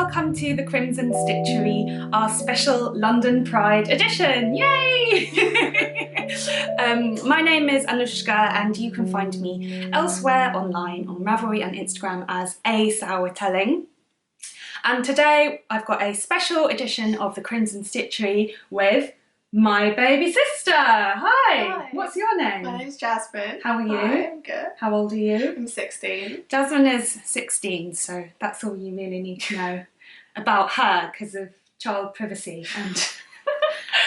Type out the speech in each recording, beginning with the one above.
welcome to the Crimson Stitchery, our special London Pride edition. Yay! My name is Anushka and you can find me elsewhere online on Ravelry and Instagram as A Sour Telling. And today I've got a special edition of the Crimson Stitchery with my baby sister. Hi. What's your name? My name's Jasmine. How are you? Hi, I'm good. How old are you? I'm 16. Jasmine is 16, so that's all you really need to know about her because of child privacy and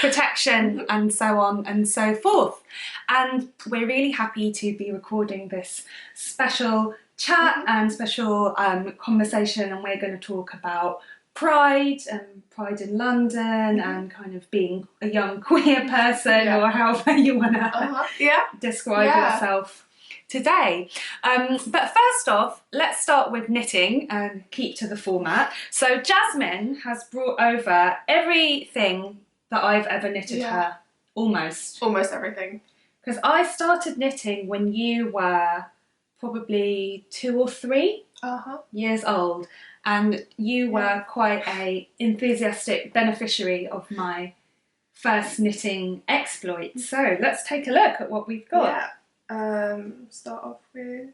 protection and so on and so forth. And we're really happy to be recording this special chat and special conversation, and we're going to talk about Pride and Pride in London and kind of being a young queer person or however you want to describe yourself today. But first off, let's start with knitting and keep to the format. So Jasmine has brought over everything that I've ever knitted her, almost. Almost everything. Because I started knitting when you were probably 2 or 3 years old. And you were quite a enthusiastic beneficiary of my first knitting exploits. So let's take a look at what we've got. Start off with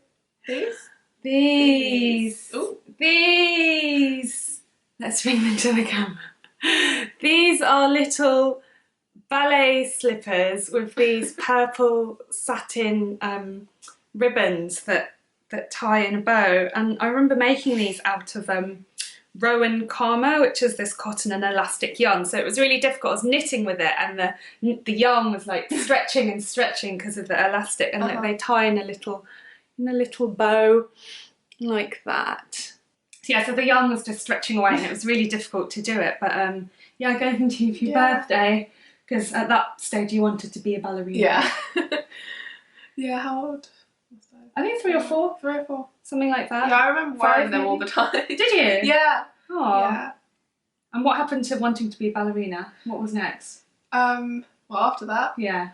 these. These. Ooh. These. Let's bring them to the camera. These are little ballet slippers with these purple satin ribbons that tie in a bow, and I remember making these out of Rowan Karma, which is this cotton and elastic yarn, so it was really difficult. I was knitting with it and the yarn was like stretching and stretching because of the elastic, and they tie in a little bow like that. So yeah, so the yarn was just stretching away and it was really difficult to do it, but yeah, I gave them to you for your birthday because at that stage you wanted to be a ballerina. Yeah. Yeah, how old? I think 3 or 4. 3 or 4. Something like that. Yeah, I remember wearing them all the time. Did you? Yeah. Oh. Yeah. And what happened to wanting to be a ballerina? What was next? Well, after that, Yeah.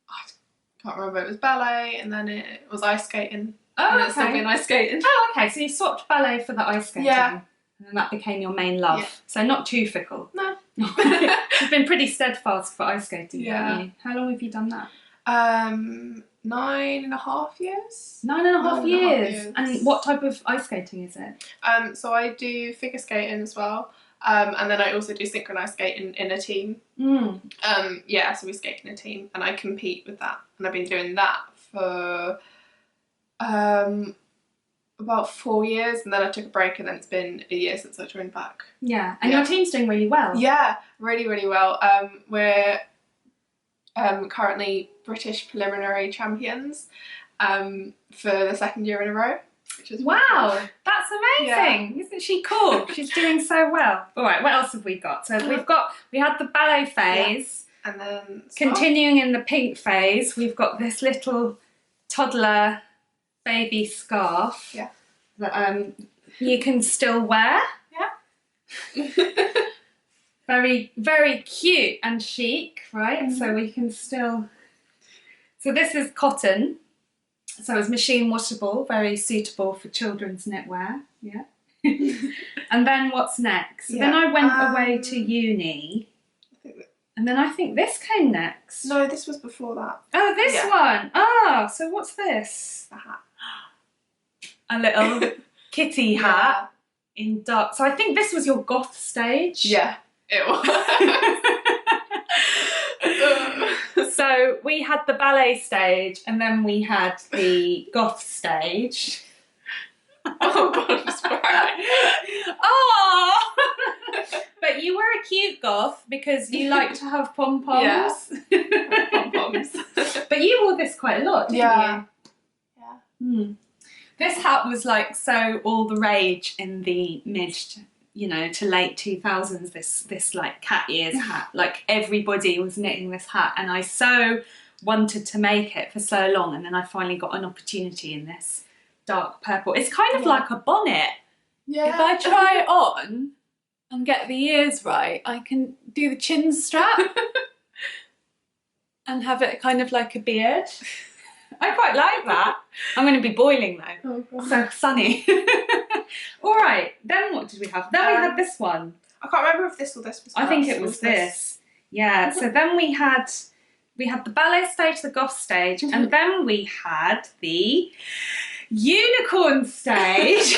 I can't remember. It was ballet, and then it was ice skating. Oh, and okay. it's still been ice skating. Oh, okay. So you swapped ballet for the ice skating. Yeah. And then that became your main love. Yeah. So not too fickle. No. You've been pretty steadfast for ice skating, haven't you? How long have you done that? 9.5 years. 9.5 years. And what type of ice skating is it? So I do figure skating as well, and then I also do synchronized skating in a team. Yeah, so we skate in a team, and I compete with that, and I've been doing that for about 4 years, and then I took a break, and then it's been a year since I joined back. Yeah, and your team's doing really well. Yeah, really, really well. We're currently British preliminary champions for the 2nd year in a row. Which is wow, that's amazing. Yeah. Isn't she cool? She's doing so well. All right, what else have we got? So we had the ballet phase, and then continuing in the pink phase, we've got this little toddler baby scarf that you can still wear. Yeah. Very, very cute and chic, right? So we can still... So this is cotton. So it's machine washable, very suitable for children's knitwear. Yeah. And then what's next? So then I went away to uni. And then I think this came next. No, this was before that. Oh, this one. Oh, so what's this? A hat. A little kitty hat in dark. So I think this was your goth stage. Yeah. It was. So we had the ballet stage and then we had the goth stage. Oh god, I'm sorry. Oh! But you were a cute goth because you like to have pom-poms. Yeah. Pom-poms. But you wore this quite a lot, didn't you? Yeah. This hat was like so all the rage in the to late 2000s, this like cat ears hat. Like everybody was knitting this hat and I so wanted to make it for so long, and then I finally got an opportunity in this dark purple. It's kind of like a bonnet. Yeah. If I try it on and get the ears right, I can do the chin strap and have it kind of like a beard. I quite like that. I'm going to be boiling though. Oh god. So sunny. All right, then what did we have? Then we had this one. I can't remember if this or this was. I think it was this. Yeah. So then we had the ballet stage, the goth stage, and then we had the unicorn stage.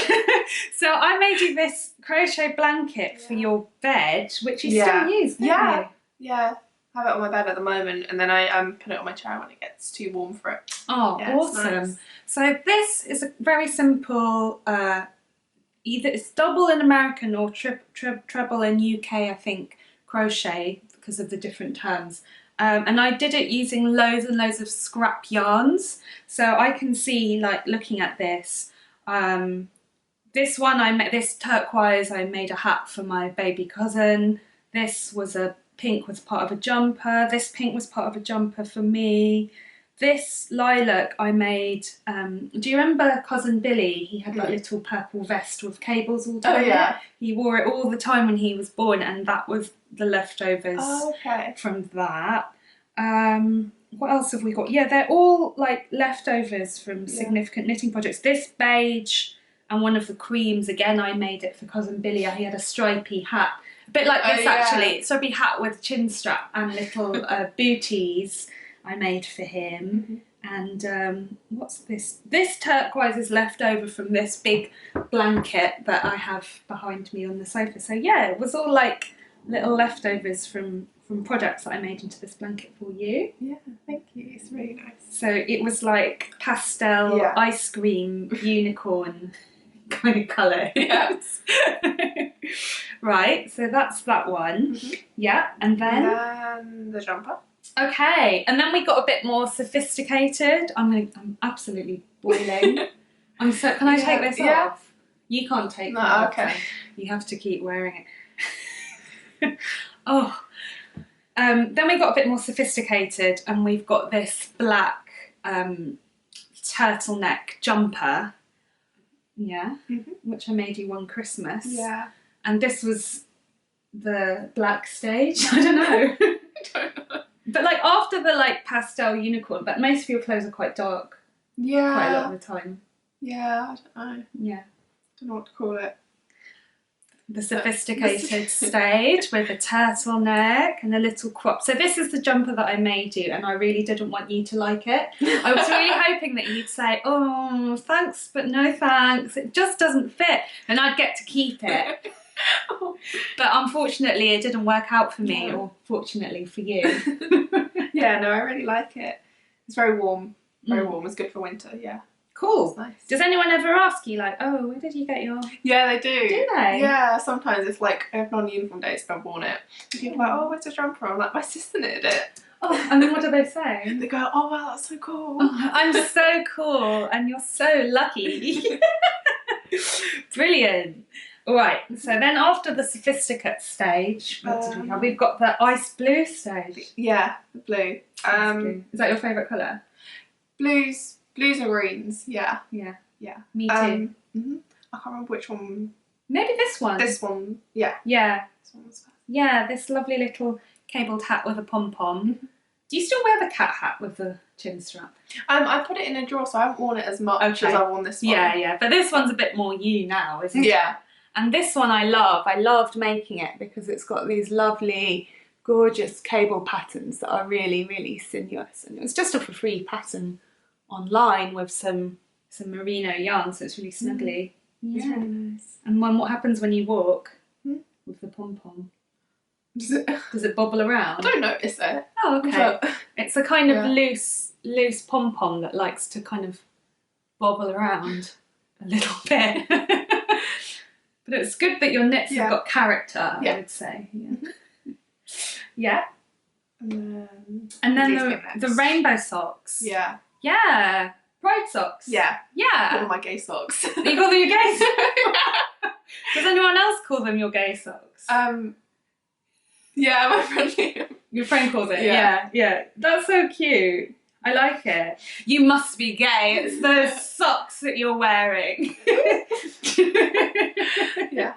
So I made you this crochet blanket for your bed, which you still use, don't you? Yeah. I have it on my bed at the moment, and then I put it on my chair when it gets too warm for it. Oh, yeah, awesome. Nice. So this is a very simple, either it's double in American or treble in UK, I think, crochet, because of the different terms. And I did it using loads and loads of scrap yarns. So I can see, like, looking at this, this one, this turquoise, I made a hat for my baby cousin. This was pink was part of a jumper. This pink was part of a jumper for me. This lilac I made, do you remember Cousin Billy? He had that little purple vest with cables all down it. He wore it all the time when he was born, and that was the leftovers from that. What else have we got? Yeah, they're all like leftovers from significant knitting projects. This beige and one of the creams, again, I made it for Cousin Billy. He had a stripy hat. A bit like this, actually. Stripy hat with chin strap and little booties I made for him. And what's this? This turquoise is left over from this big blanket that I have behind me on the sofa. So yeah, it was all like little leftovers from products that I made into this blanket for you. Yeah, thank you. It's really nice. So it was like pastel ice cream unicorn kind of colour. Yes. Right, so that's that one. Yeah, and then the jumper. Okay, and then we got a bit more sophisticated. I'm absolutely boiling. Can I take this off? You can't take it off. Okay. You have to keep wearing it. Oh. Then we got a bit more sophisticated, and we've got this black turtleneck jumper. Yeah, which I made you one Christmas. Yeah. And this was the black stage. I don't know. I don't know. But like after the like pastel unicorn, but most of your clothes are quite dark. Yeah. Quite a lot of the time. Yeah, I don't know. Yeah. Don't know what to call it. The sophisticated stage with a turtleneck and a little crop. So this is the jumper that I made you, and I really didn't want you to like it. I was really hoping that you'd say, oh, thanks, but no thanks. It just doesn't fit. And I'd get to keep it. But unfortunately, it didn't work out for me, or fortunately for you. Yeah, no, I really like it. It's very warm. Very warm. It's good for winter, yeah. Cool. Nice. Does anyone ever ask you, like, oh, where did you get your... Yeah, they do. Do they? Yeah, sometimes it's like, I have non-uniform days if I've worn it. And people are like, oh, where's the jumper? I'm like, my sister knitted it. Oh, and then what do they say? They go, oh, wow, that's so cool. Oh, I'm so cool, and you're so lucky. Brilliant. All right, so then after the sophisticate stage, what did we have? We've got the ice blue stage. Yeah, the blue. Blue. Is that your favourite colour? Blues and greens, yeah. Yeah. Yeah. Me too. I can't remember which one. Maybe this one. This one, yeah. Yeah. This one was first. Yeah, this lovely little cabled hat with a pom-pom. Do you still wear the cat hat with the chin strap? I put it in a drawer, so I haven't worn it as much as I worn this one. Yeah, yeah. But this one's a bit more you now, isn't it? Yeah. And this one I love. I loved making it because it's got these lovely, gorgeous cable patterns that are really, really sinuous. And it was just off a free pattern online with some merino yarn, so it's really snuggly. Yeah. It's really nice. And then what happens when you walk with the pom-pom? Does it bobble around? I don't notice it. Oh, okay. But it's a kind of loose pom-pom that likes to kind of bobble around a little bit. But it's good that your knits have got character, I would say. Yeah. Yeah. And then the rainbow socks. Yeah. Yeah. Pride socks. Yeah. Yeah. All my gay socks. You call them your gay socks? Does anyone else call them your gay socks? Yeah, my friend Liam. Your friend calls it? Yeah. That's so cute. I like it. You must be gay. It's those socks that you're wearing. Yeah.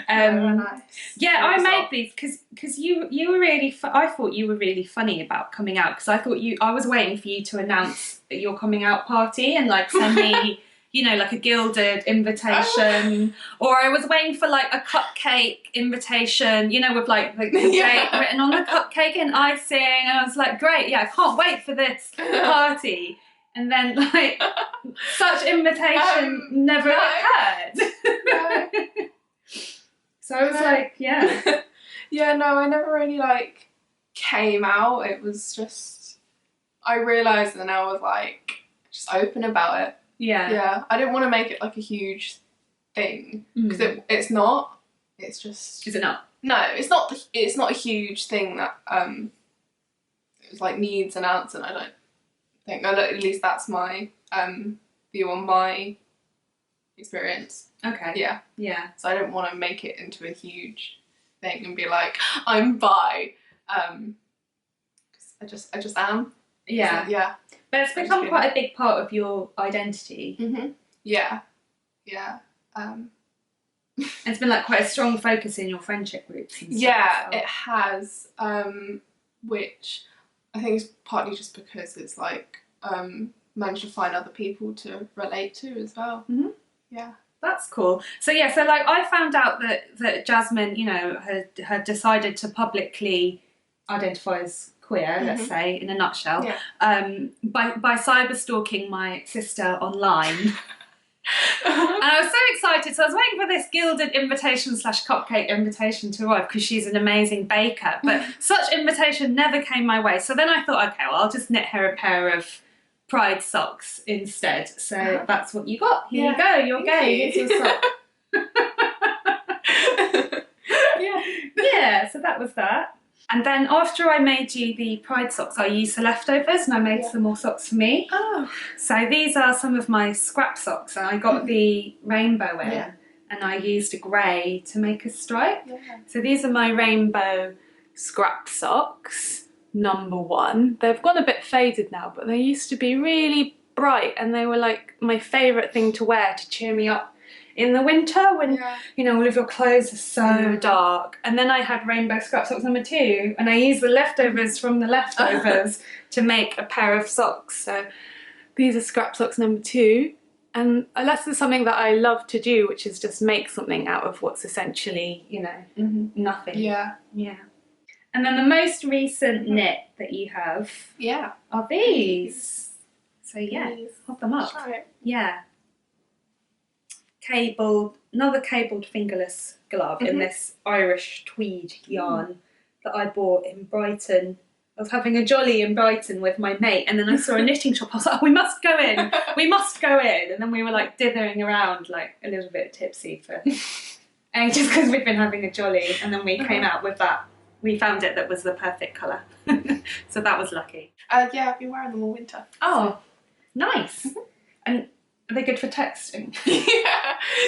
Nice. Yeah, I made these because you were really. I thought you were really funny about coming out, because I thought I was waiting for you to announce your coming out party and like send me you know, like a gilded invitation, or I was waiting for like a cupcake invitation, you know, with like the date written on the cupcake and icing, and I was like, great, yeah, I can't wait for this party. And then like such invitation never occurred. No. So I was like, yeah. Yeah, no, I never really like came out. It was just, I realised and then I was like just open about it. Yeah. Yeah, I didn't want to make it like a huge thing because it's not. It's just. Is it not? No, it's not. It's not a huge thing that it's like needs an answer. I don't think. At least that's my view on my experience. Okay. Yeah. Yeah. So I don't want to make it into a huge thing and be like, I'm bi. Cause I just am. Yeah. Yeah. But it's become quite a big part of your identity. Mm-hmm. Yeah. Yeah. It's been like quite a strong focus in your friendship groups. And yeah, stuff, so. it has. Which I think is partly just because it's like managed to find other people to relate to as well. Mm-hmm. Yeah. That's cool. So yeah, so like I found out that Jasmine, you know, had decided to publicly identify as queer, let's say, in a nutshell, by cyber stalking my sister online. And I was so excited, so I was waiting for this gilded invitation / cupcake invitation to arrive because she's an amazing baker, but such invitation never came my way. So then I thought, okay, well, I'll just knit her a pair of pride socks instead. So that's what you got. Here you go, you're gay. Here's your sock. Yeah, so that was that. And then after I made you the pride socks, I used the leftovers and I made some more socks for me. Oh. So these are some of my scrap socks, and I got the rainbow in and I used a grey to make a stripe. Yeah. So these are my rainbow scrap socks, number 1. They've gone a bit faded now, but they used to be really bright and they were like my favourite thing to wear to cheer me up in the winter when, you know, all of your clothes are so dark. And then I had rainbow scrap socks number 2 and I used the leftovers from the leftovers to make a pair of socks. So these are scrap socks number 2. And this is something that I love to do, which is just make something out of what's essentially, you know, nothing. Yeah. Yeah. And then the most recent knit that you have are these. So yeah, hold them up. Yeah. Another cabled fingerless glove in this Irish tweed yarn that I bought in Brighton. I was having a jolly in Brighton with my mate, and then I saw a knitting shop. I was like, oh, we must go in, we must go in. And then we were like dithering around, like a little bit tipsy for ages because we'd been having a jolly. And then we came out with that. We found it that was the perfect colour. So that was lucky. Yeah, I've been wearing them all winter. Oh, nice. And are they good for texting?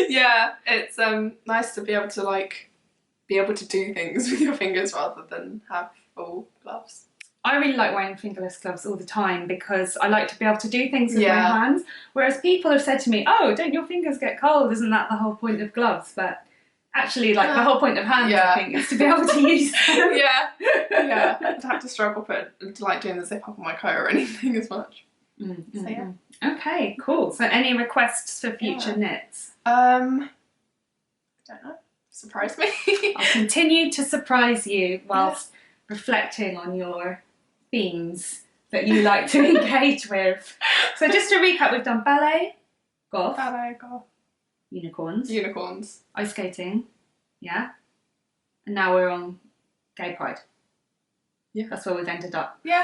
Yeah, it's nice to be able to do things with your fingers rather than have full gloves. I really like wearing fingerless gloves all the time because I like to be able to do things with my hands. Whereas people have said to me, oh, don't your fingers get cold? Isn't that the whole point of gloves? But actually, like, the whole point of hands, I think, is to be able to use them. Yeah. I'd have to struggle to like doing the zip up on my coat or anything as much. So yeah. Okay, cool. So any requests for future knits? I don't know. Surprise me. I'll continue to surprise you whilst reflecting on your themes that you like to engage with. So just to recap, we've done ballet, goth, unicorns, ice skating, and now we're on gay pride. Yeah, that's where we've ended up. Yeah.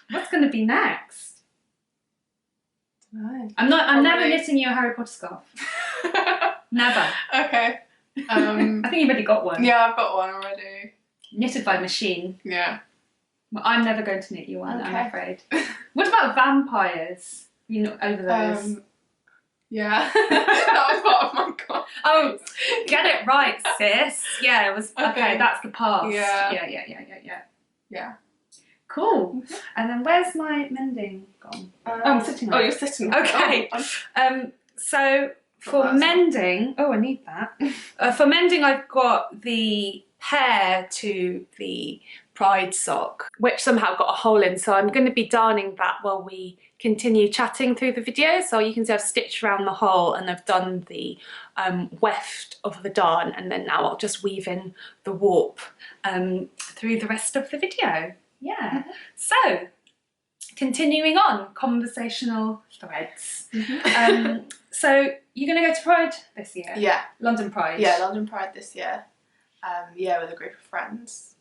What's going to be next? No. I'm never knitting you a Harry Potter scarf. Never. Okay. I think you've already got one. Yeah, I've got one already. Knitted by machine. Yeah. Well, I'm never going to knit you one, I'm afraid. What about vampires? You know, over those? Yeah. That was part of my goal. Oh, get it right, sis. Yeah, it was. Okay, that's the past. Yeah. Cool. And then where's my mending gone? I'm sitting on it. Oh, you're sitting on it. Okay. So for mending, I need that. For mending, I've got the pair to the pride sock, which somehow got a hole in, so I'm going to be darning that while we continue chatting through the video. So you can see I've stitched around the hole and I've done the weft of the darn, and then now I'll just weave in the warp through the rest of the video. Yeah. So continuing on, conversational threads. So you're going to go to Pride this year? Yeah. London Pride? Yeah, London Pride this year. Yeah, with a group of friends.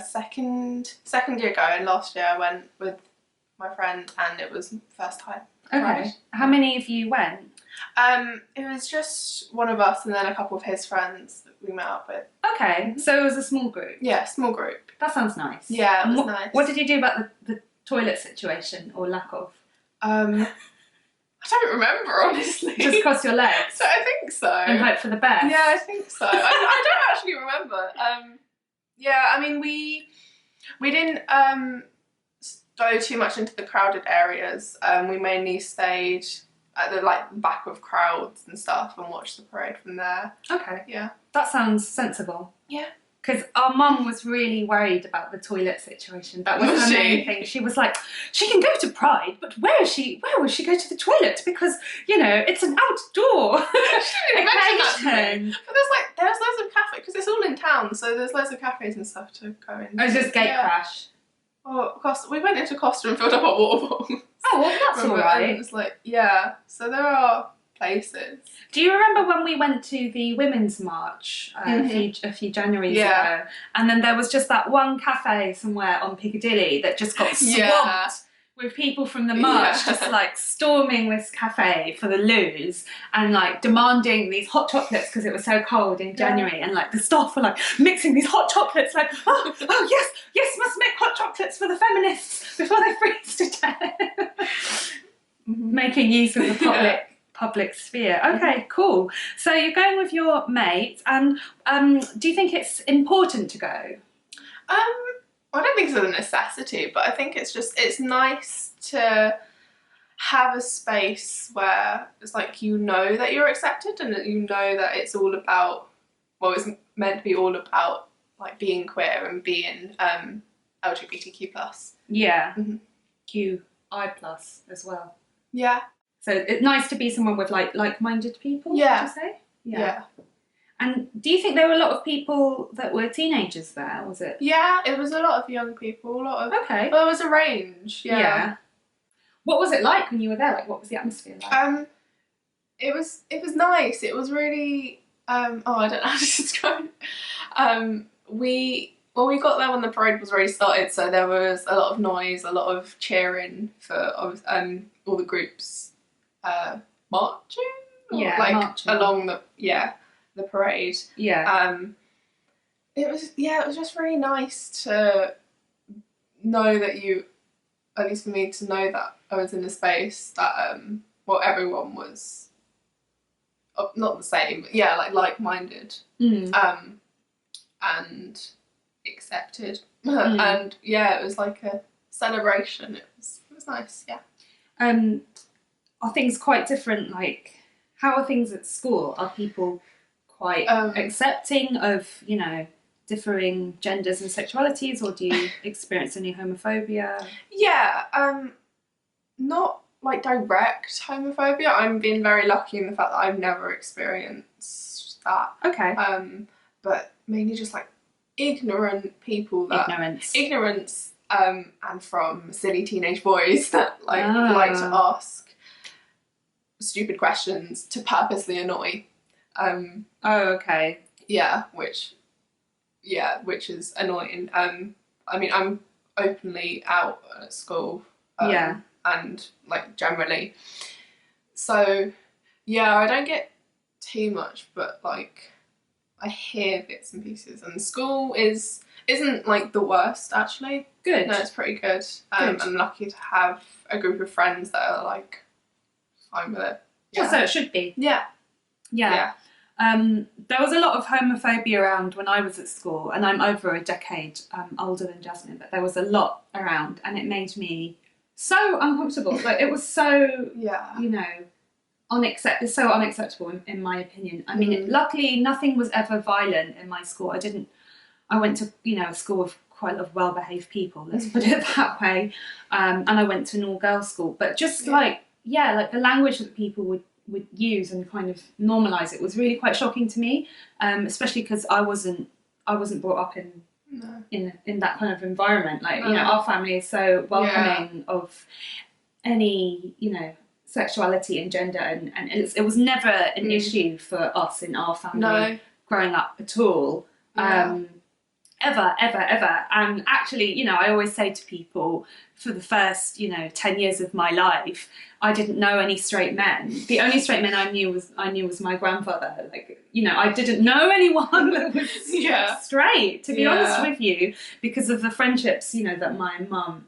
Second year going. Last year I went with my friend and it was first time. Okay. Pride. How many of you went? It was just one of us and then a couple of his friends that we met up with. Okay, so it was a small group? Yeah, small group. That sounds nice. Yeah, it was nice. What did you do about the toilet situation, or lack of? I don't remember, honestly. Just cross your legs? So I think so. And hope for the best? Yeah, I think so. I don't actually remember. Yeah, I mean, we didn't go too much into the crowded areas. We mainly stayed at the back of crowds and stuff and watched the parade from there. Okay. Yeah. That sounds sensible. Yeah. Because our mum was really worried about the toilet situation. That was her main thing. She was like, she can go to Pride, but where will she go to the toilet? Because, you know, it's an outdoor occasion. But there's loads of cafes, because it's all in town, so there's loads of cafes and stuff to go in. Oh, it's just gate crash. Well, we went into Costa and filled up our water bottles. Oh, well, that's all right. It's yeah, so there are places. Do you remember when we went to the Women's March a few Januaries ago? And then there was just that one cafe somewhere on Piccadilly that just got swamped with people from the march just storming this cafe for the loos and demanding these hot chocolates because it was so cold in January, and the staff were mixing these hot chocolates oh yes, must make hot chocolates for the feminists before they freeze to death. Making use of the public sphere. Okay, cool. So you're going with your mates, and do you think it's important to go? I don't think it's a necessity, but I think it's nice to have a space where it's you know that you're accepted and that you know that it's all about, it's meant to be all about being queer and being LGBTQ+. Yeah. QI+ as well. Yeah. So it's nice to be someone with like-minded people, would you say? Yeah. And do you think there were a lot of people that were teenagers there, was it? Yeah, it was a lot of young people, Okay. Well, it was a range, yeah. What was it like when you were there? What was the atmosphere like? It was nice. It was really, I don't know how to describe it. We got there when the parade was already started, so there was a lot of noise, a lot of cheering for all the groups marching? Marching. Along the parade. Yeah. It was just really nice to know that at least for me, to know that I was in a space that everyone was not the same, but like-minded. And accepted. And it was a celebration. It was nice, yeah. Are things quite different? How are things at school? Are people quite accepting of, differing genders and sexualities, or do you experience any homophobia? Yeah, not direct homophobia. I'm being very lucky in the fact that I've never experienced that. Okay. But mainly just ignorant people ignorance and from silly teenage boys that like to ask stupid questions to purposely annoy. Okay. Yeah, which is annoying. I mean, I'm openly out at school. And generally. So yeah, I don't get too much, but I hear bits and pieces, and school isn't the worst actually. Good. No, it's pretty good. I'm lucky to have a group of friends that are fine with it. Yeah, so it should be. Yeah. There was a lot of homophobia around when I was at school, and I'm over a decade older than Jasmine, but there was a lot around, and it made me so uncomfortable. It was so unacceptable in my opinion. I mean, luckily nothing was ever violent in my school. I went to a school of quite a lot of well-behaved people, let's put it that way. And I went to an all-girls school, but just like the language that people would use and kind of normalise it was really quite shocking to me, especially because I wasn't brought up in that kind of environment. Like, you know, our family is so welcoming of any, you know, sexuality and gender, and it was never an issue for us in our family growing up at all. Ever. And actually, you know, I always say to people, for the first, you know, 10 years of my life, I didn't know any straight men. The only straight men I knew was my grandfather. Like, you know, I didn't know anyone that was straight, to be honest with you, because of the friendships, you know, that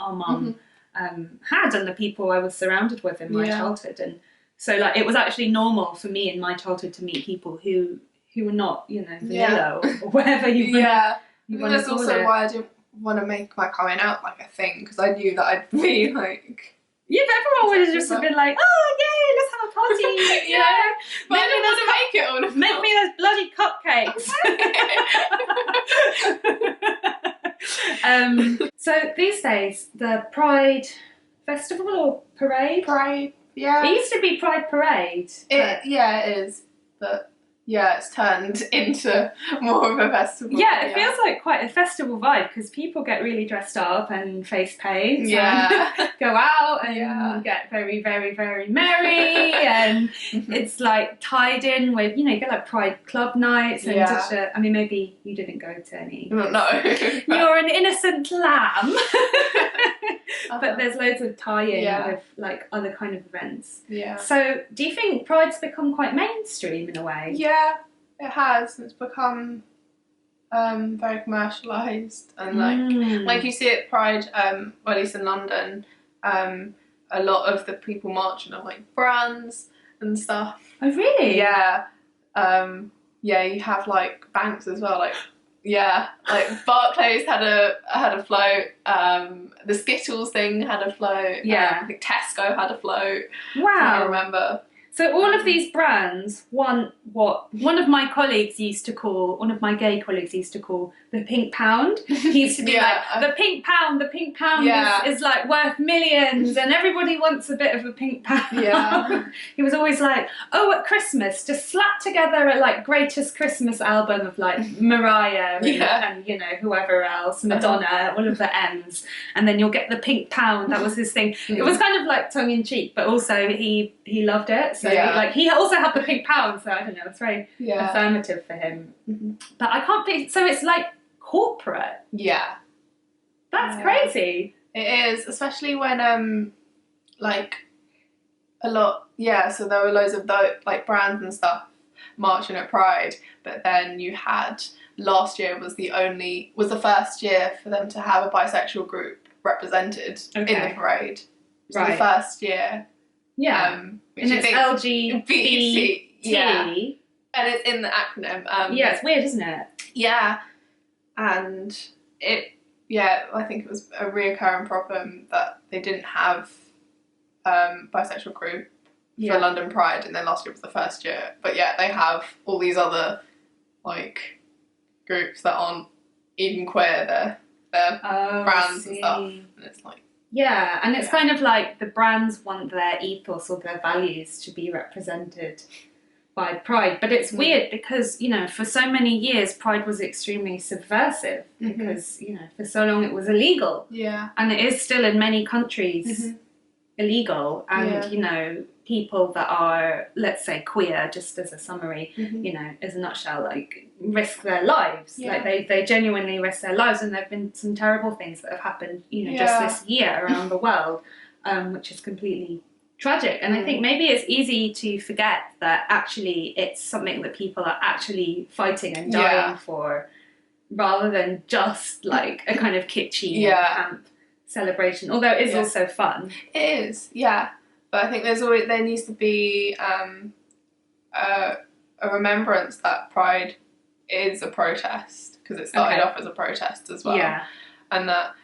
our mum had, and the people I was surrounded with in my childhood. And so, like, it was actually normal for me in my childhood to meet people who were not, you know, vanilla or whatever you That's also why I didn't want to make my coming out like a thing, because I knew that I'd be like... Yeah, but everyone would have just been like, oh, yay, let's have a party. You know? But I didn't want to make it all of Make me those bloody cupcakes. So these days, the Pride Festival or Parade? Pride, yeah. It used to be Pride Parade. It is, but... yeah, it's turned into more of a festival. Yeah, it feels like quite a festival vibe, because people get really dressed up and face paint and go out and get very, very, very merry, and it's like tied in with, you know, you get like Pride Club nights and I mean, maybe you didn't go to any. No. You're an innocent lamb. But there's loads of tie-in with like other kind of events. Yeah. So do you think Pride's become quite mainstream in a way? Yeah, it has. It's become very commercialised, and like you see at Pride, well, at least in London, a lot of the people marching are like brands and stuff. Oh really? Yeah. You have like banks as well, like like Barclays had a float, the Skittles thing had a float, I think Tesco had a float. Wow. I remember. So all of these brands want what one of my colleagues used to call, one of my gay colleagues used to call the pink pound. He used to be like, the pink pound is like worth millions, and everybody wants a bit of a pink pound. Yeah. He was always like, oh, at Christmas, just slap together a like greatest Christmas album of like Mariah and you know, whoever else, Madonna, all of the M's, and then you'll get the pink pound. That was his thing. It was kind of like tongue in cheek, but also he loved it. So like he also had the pink pound, so I don't know, it's very affirmative for him. But I can't think, so it's like corporate. Yeah. That's crazy. It is, especially when like a lot, so there were loads of those like brands and stuff marching at Pride, but then you had last year was the first year for them to have a bisexual group represented in the parade. So the first year. Yeah. And it's LGBT. And it's in the acronym. It's weird, isn't it? Yeah. And I think it was a reoccurring problem that they didn't have bisexual group for London Pride, and then last year was the first year. But they have all these other like groups that aren't even queer. They're brands and stuff. And it's like and it's kind of like the brands want their ethos or their values to be represented by Pride. But it's weird because, you know, for so many years Pride was extremely subversive because, you know, for so long it was illegal. Yeah. And it is still in many countries illegal. And, you know, people that are, let's say, queer, just as a summary, you know, as a nutshell, like, risk their lives. Like, they genuinely risk their lives, and there have been some terrible things that have happened, you know, just this year around the world, which is completely tragic. And I think maybe it's easy to forget that actually it's something that people are actually fighting and dying for, rather than just, like, a kind of kitschy camp celebration, although it is also fun. It is, but I think there needs to be a remembrance that Pride is a protest, because it started off as a protest as well. Yeah. And that,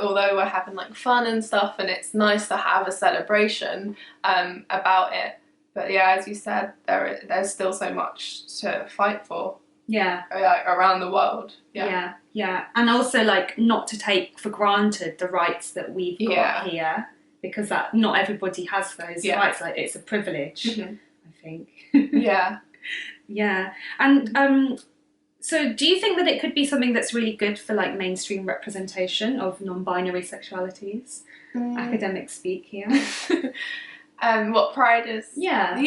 although we're having like fun and stuff, and it's nice to have a celebration about it, but as you said, there's still so much to fight for. Yeah. Like around the world. Yeah. Yeah, and also like not to take for granted the rights that we've got here, because that not everybody has those rights. Like it's a privilege, I think. Yeah. Yeah, and so do you think that it could be something that's really good for like mainstream representation of non-binary sexualities? Academic speak here. What Pride is? Yeah.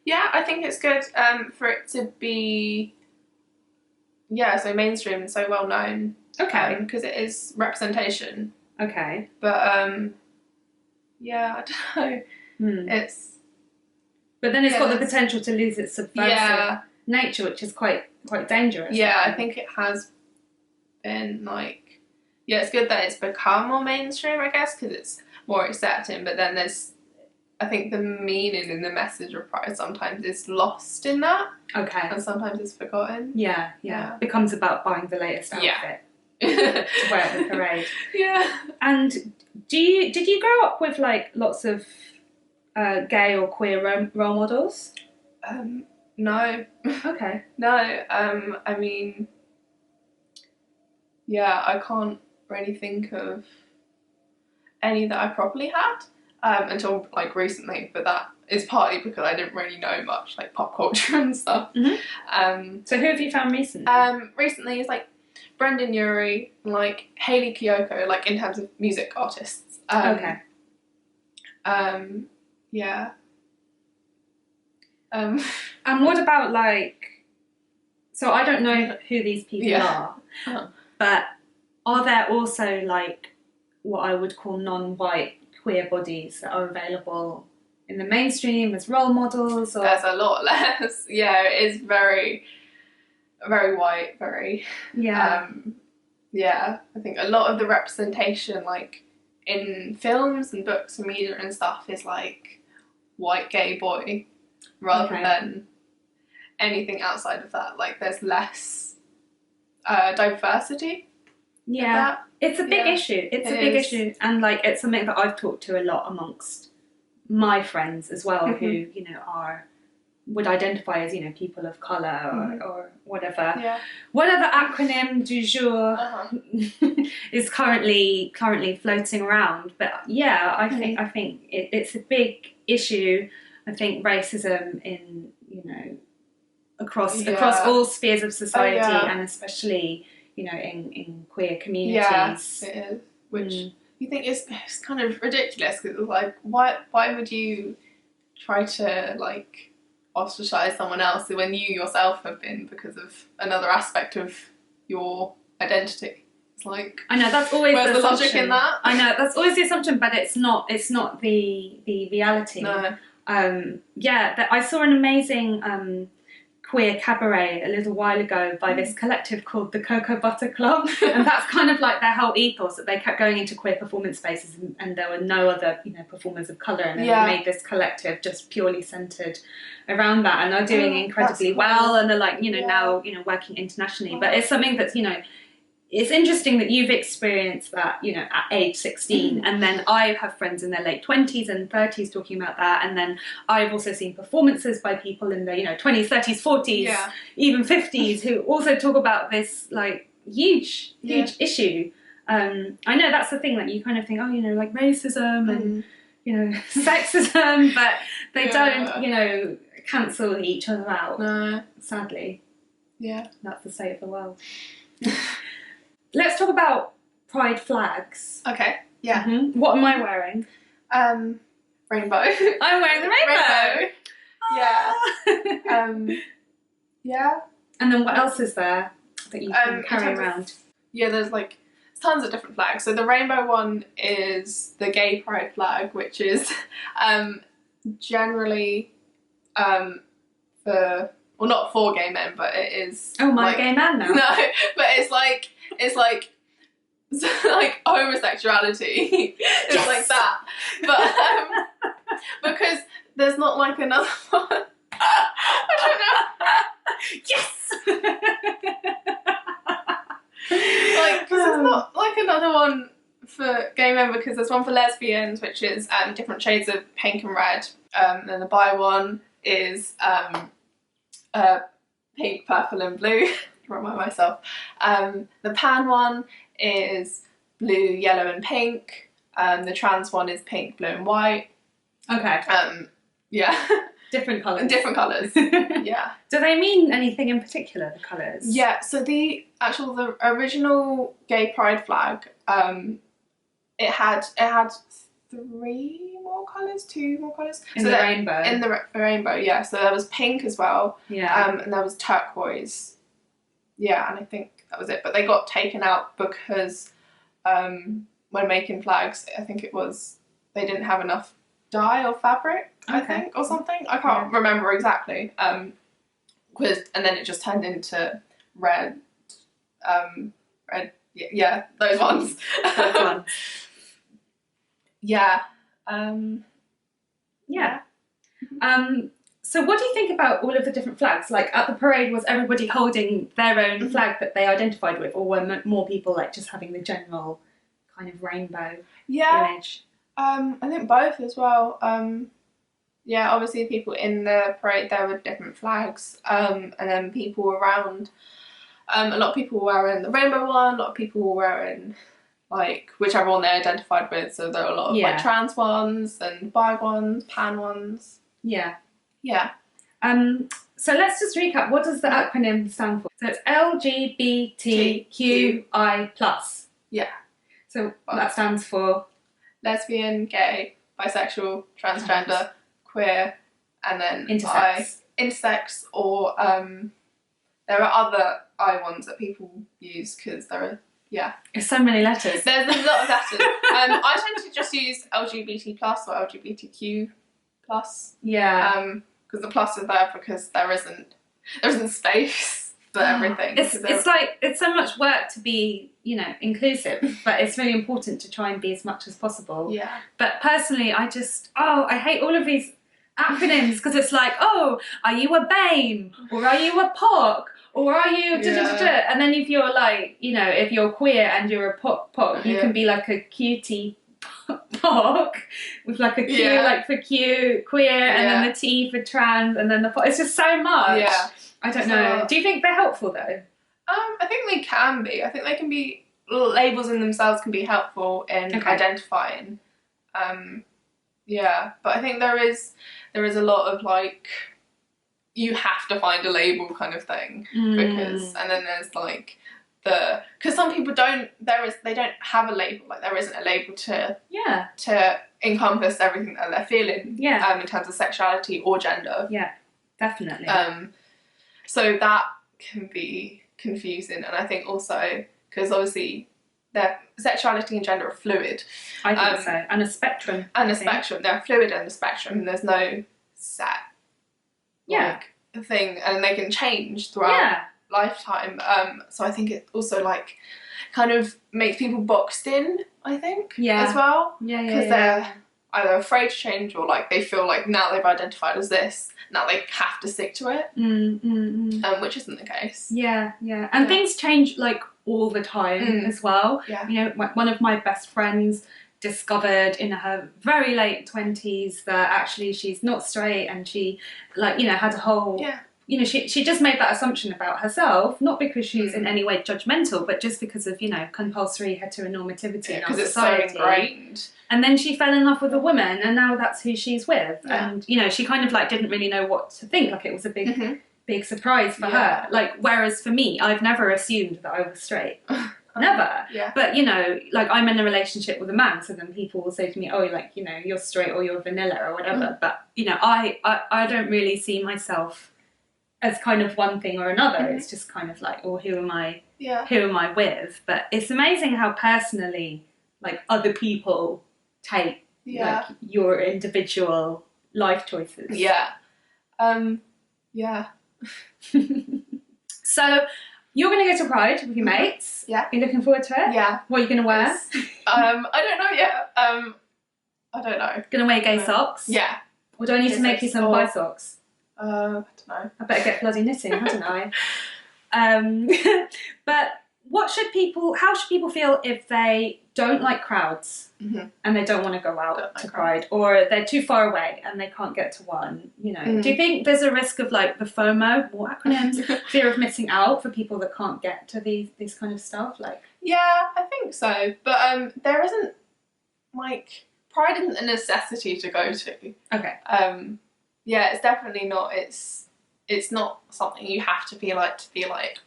Yeah, I think it's good for it to be so mainstream and so well known. Okay. Because it is representation. Okay. But I don't know. It's but then it's got the potential to lose its subversive nature, which is quite dangerous. Yeah, I think it has been like it's good that it's become more mainstream, I guess, because it's more accepting, but then I think the meaning and the message of Pride sometimes is lost in that. Okay. And sometimes it's forgotten. Yeah. It becomes about buying the latest outfit to wear at the parade. Yeah. And did you grow up with like lots of gay or queer role models? No. Okay. No. I mean, I can't really think of any that I properly had until like recently, but that is partly because I didn't really know much like pop culture and stuff. So who have you found recently? Recently is like Brendan Urie and like Hayley Kiyoko, like in terms of music artists. Okay. Yeah. And what about like, so I don't know who these people are, but are there also like what I would call non-white queer bodies that are available in the mainstream as role models? Or? There's a lot less. It is very, very white, very... I think a lot of the representation like in films and books and media and stuff is like white gay boy rather than anything outside of that. Like there's less diversity. Yeah, it's a big issue. It's a big issue, and like it's something that I've talked to a lot amongst my friends as well, who would identify as people of color or whatever. Whatever acronym du jour is currently floating around. But I think it's a big issue. I think racism in across all spheres of society, and especially in queer communities. Yeah, it is. Which you think is kind of ridiculous, because it's like, why would you try to like ostracize someone else when you yourself have been because of another aspect of your identity? It's like, I know that's always where's the logic in that? I know that's always the assumption, but it's not the reality. No. I saw an amazing queer cabaret a little while ago by this collective called the Cocoa Butter Club, and that's kind of like their whole ethos, that they kept going into queer performance spaces and there were no other performers of colour, and then they made this collective just purely centred around that, and they're doing incredibly well, and they're like now working internationally. But it's something that's it's interesting that you've experienced that, at age 16, and then I have friends in their late 20s and 30s talking about that, and then I've also seen performances by people in their 20s, 30s, 40s, even 50s, who also talk about this like huge issue. I know that's the thing that you kind of think, like racism and sexism, but they don't cancel each other out. No, sadly. Yeah, that's the state of the world. Let's talk about pride flags. Okay. Yeah. What am I wearing? Rainbow. I'm wearing the rainbow. Yeah. And then what else is there that you can carry around? There's like tons of different flags. So the rainbow one is the gay pride flag, which is generally for, well, not for gay men, but it is. Oh, my gay man now. No, but it's like homosexuality. It's like that, but because there's not like another one. I don't know. Yes. Like, because there's not like another one for gay men, because there's one for lesbians, which is different shades of pink and red. And then the bi one is pink, purple, and blue. remind myself. The pan one is blue, yellow and pink. The trans one is pink, blue and white. Okay. Yeah. Different colours. Different colours. Yeah. Do they mean anything in particular, the colours? Yeah, so the original gay pride flag, it had 3 more colours, 2 more colours. In the rainbow? In the rainbow, yeah. So there was pink as well. Yeah. And there was turquoise. Yeah, and I think that was it. But they got taken out because when making flags, I think it was, they didn't have enough dye or fabric, I think, or something. I can't remember exactly. And then it just turned into red. Yeah, those ones. Those ones. Yeah. Yeah. So what do you think about all of the different flags? Like at the parade, was everybody holding their own flag that they identified with, or were more people like just having the general kind of rainbow image? I think both as well. Yeah, obviously people in the parade there were different flags, and then people around. A lot of people were wearing the rainbow one. A lot of people were wearing like whichever one they identified with. So there were a lot of like trans ones and bi ones, pan ones. Yeah. Yeah. So let's just recap. What does the acronym stand for? So it's LGBTQI+. Yeah. So that stands for lesbian, gay, bisexual, transgender, queer, and then intersex. Intersex, or there are other I ones that people use because there are There's so many letters. There's a lot of letters. I tend to just use LGBT plus or LGBTQ plus. Yeah. Because the plus is there because there isn't space for everything. It's like it's so much work to be, inclusive, but it's really important to try and be as much as possible. Yeah. But personally, I hate all of these acronyms because it's like, oh, are you a BAME or are you a POC? Or are you da-da-da-da? And then if you're like, if you're queer and you're a POC, you can be like a cutie POC with like a Q like for Q, queer, and then the T for trans, and then the POC. It's just so much. Yeah. I don't know. Do you think they're helpful though? I think they can be. I think they can be, labels in themselves can be helpful in identifying. Yeah, but I think there is a lot of like, you have to find a label kind of thing because, and then there's like because some people they don't have a label, like there isn't a label to encompass everything that they're feeling in terms of sexuality or gender. Yeah, definitely. So that can be confusing, and I think also because obviously their sexuality and gender are fluid. I think so, and a spectrum. They're fluid and a spectrum. There's no set thing, and they can change throughout lifetime. So I think it also like kind of makes people boxed in, I think, as well. Because they're either afraid to change or like they feel like now they've identified as this, now they have to stick to it, which isn't the case. And things change like all the time as well. One of my best friends discovered in her very late 20s that actually she's not straight, and she had a whole she just made that assumption about herself, not because she's in any way judgmental, but just because of compulsory heteronormativity in our society. So ingrained. And then she fell in love with a woman, and now that's who she's with. And she kind of like didn't really know what to think. Like it was a big surprise for her. Like whereas for me, I've never assumed that I was straight. Never. But like I'm in a relationship with a man, so then people will say to me, oh, like you're straight or you're vanilla or whatever. But I don't really see myself as kind of one thing or another. It's just kind of like, oh, who am I with? But it's amazing how personally like other people take like your individual life choices. So you're going to go to Pride with your mates. Are you looking forward to it? What are you going to wear? I don't know yet. I don't know. Going to wear gay socks? Or do I need to make you some bi socks? I don't know. I better get bloody knitting, hadn't I? But how should people feel if they don't like crowds and they don't want to go out to Pride, or they're too far away and they can't get to one? You know, do you think there's a risk of like the FOMO, more acronyms, fear of missing out for people that can't get to these kind of stuff? Like, yeah, I think so, but there isn't like Pride isn't a necessity to go to. Okay. Yeah, it's definitely not. It's not something you have to be like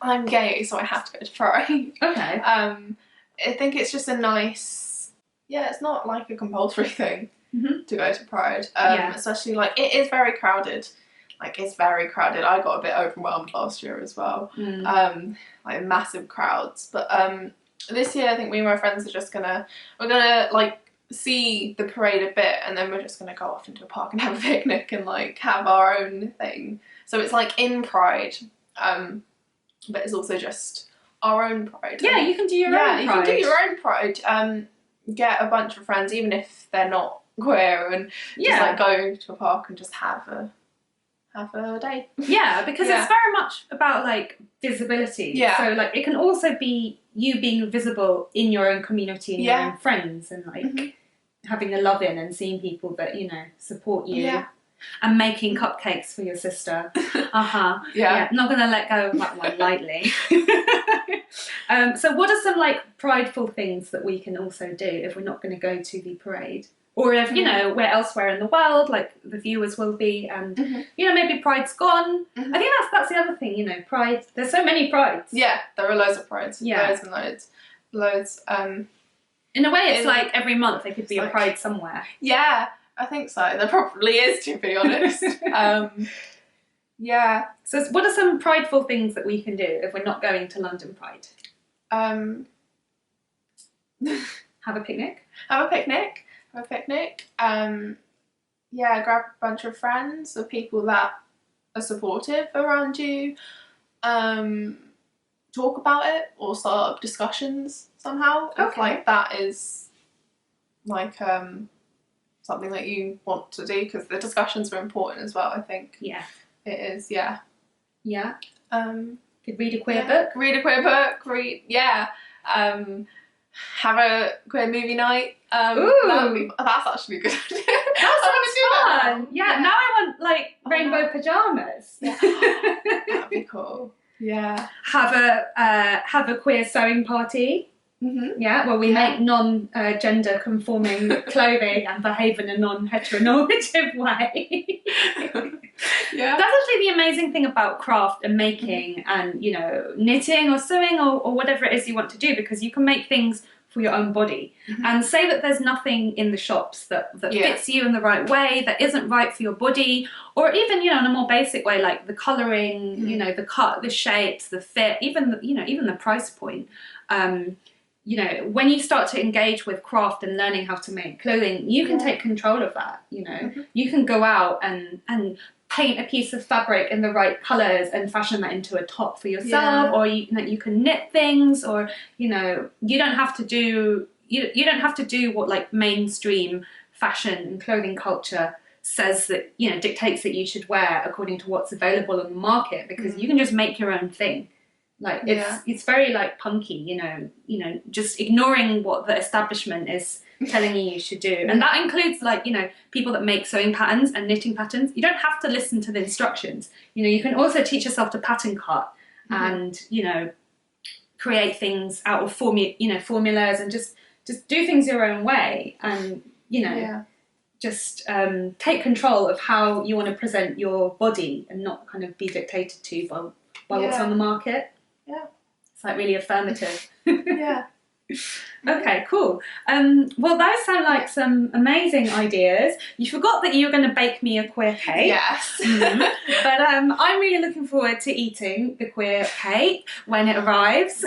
I'm gay, so I have to go to Pride. Okay. I think it's just a nice, it's not like a compulsory thing to go to Pride. Especially like it is very crowded. Like it's very crowded. I got a bit overwhelmed last year as well. Like massive crowds. But this year I think me and my friends are we're gonna like see the parade a bit, and then we're just gonna go off into a park and have a picnic and like have our own thing. So it's like in Pride, but it's also just our own Pride. Yeah, you can do your own Pride. Yeah, you can do your own Pride. Get a bunch of friends, even if they're not queer, and just like go to a park and just have a day. Yeah, because it's very much about like visibility. Yeah. So like it can also be you being visible in your own community and your own friends, and like having a love in and seeing people that, you know, support you. Yeah. And making cupcakes for your sister. Yeah. Not going to let go of that one lightly. So what are some like prideful things that we can also do if we're not going to go to the parade? Or if, you know, we're elsewhere in the world, like the viewers will be, and, you know, maybe Pride's gone. I think that's the other thing, you know, Pride, there's so many Prides. Yeah, there are loads of Prides. Yeah. Loads and loads. Loads. In a way, it's like every month there could be a Pride somewhere. Yeah. I think so. There probably is, to be honest. Yeah. So what are some prideful things that we can do if we're not going to London Pride? Have a picnic. Have a picnic. Have a picnic. Yeah, grab a bunch of friends or people that are supportive around you. Talk about it or start up discussions somehow. Okay. If, like, that is like something that you want to do, because the discussions are important as well, I think. Yeah. It is, yeah. Yeah. Could read a queer book. Read a queer book, have a queer movie night. Ooh. That's actually a good idea. That sounds fun. Yeah, now I want like rainbow pyjamas. Yeah. That'd be cool. Yeah. Have a queer sewing party. Yeah, where we make non-gender conforming clothing and behave in a non-heteronormative way. That's actually the amazing thing about craft and making and, you know, knitting or sewing or whatever it is you want to do, because you can make things for your own body and say that there's nothing in the shops that fits you in the right way, that isn't right for your body, or even, you know, in a more basic way, like the colouring, you know, the cut, the shapes, the fit, even the price point. You know, when you start to engage with craft and learning how to make clothing, you can take control of that, you know. You can go out and paint a piece of fabric in the right colours and fashion that into a top for yourself, or you can knit things, or, you know, you don't have to do what like mainstream fashion and clothing culture says that, you know, dictates that you should wear according to what's available on the market, because you can just make your own thing. Like it's very like punky, you know, just ignoring what the establishment is telling you should do. And that includes like, you know, people that make sewing patterns and knitting patterns. You don't have to listen to the instructions. You know, you can also teach yourself to pattern cut and, you know, create things out of formulas, and just do things your own way, and, you know, just take control of how you want to present your body and not kind of be dictated to by what's on the market. Yeah. It's like really affirmative. Yeah. Okay, cool. Well, those sound like some amazing ideas. You forgot that you were going to bake me a queer cake. Yes. But I'm really looking forward to eating the queer cake when it arrives.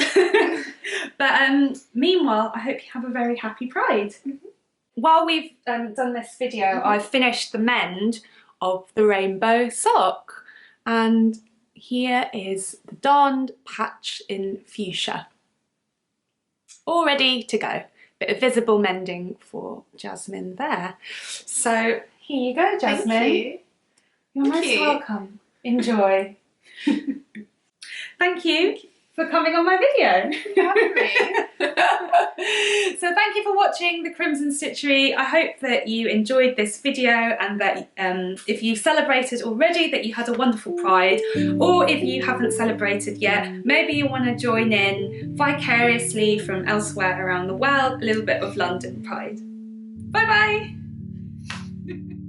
But meanwhile, I hope you have a very happy Pride. While we've done this video, I've finished the mend of the rainbow sock. And here is the darned patch in fuchsia. All ready to go. Bit of visible mending for Jasmine there. So here you go, Jasmine. Thank you. You're most welcome. Enjoy. Thank you. for coming on my video. Having me. So thank you for watching the Crimson Stitchery. I hope that you enjoyed this video and that if you've celebrated already, that you had a wonderful Pride, or if you haven't celebrated yet, maybe you want to join in vicariously from elsewhere around the world, a little bit of London Pride. Bye bye!